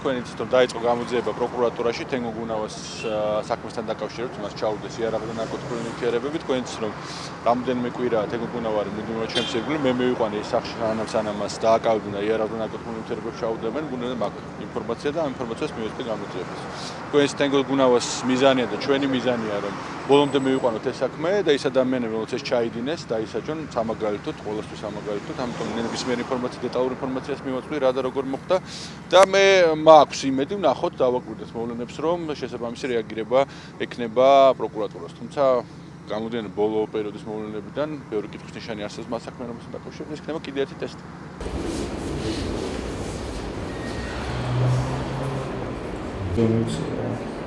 თქვენი იცით რომ დაიწყო გამოძიება პროკურატურაში თენგო გუნავას საქმესთან დაკავშირებით, მას ჩაუდეს იარაღი და ნარკოტიკული ნივთიერებები. თქვენ იცით რომ რამდენიმე კვირაა თენგო გუნავა არის მუდმივად შემცირებული. მე მივიყვანე ის სახში სანამ მას დააკავებდნენ და იარაღი და ნარკოტიკული ნივთიერებებს ჩაუდებენ, გუნდზე მაქვს ინფორმაცია და ამ ინფორმაციას მივეცდი გამოძიებას. თქვენ იცით თენგო გუნავას მიზანია და ჩვენი მიზანია რომ ბოლომდე მივიყვანოთ ეს საქმე და ის ადამიანები რომელსაც ეს ჩაიდინეს დაისაჯონ სამაგალითოდ, ყოველთვის სამაგალითოდ, ამიტომ ნებისმიერ ინფორმაციას, დეტალურ ინფორმაციას მივაწვდი რა და როგორ მოხდა და მე მაქვს იმედი ვნახოთ დავაკვირდეთ მოვლენებს რომ შესაბამისი რეაგირება ექნება პროკურატურას. თუმცა გამოდიან ბოლო პერიოდის მოვლენებიდან ბევრი კითხვის ნიშანი არსებობს მას საქმიანობასთან დაკავშირებით, ეს იქნება კიდევ ერთი ტესტი. Don't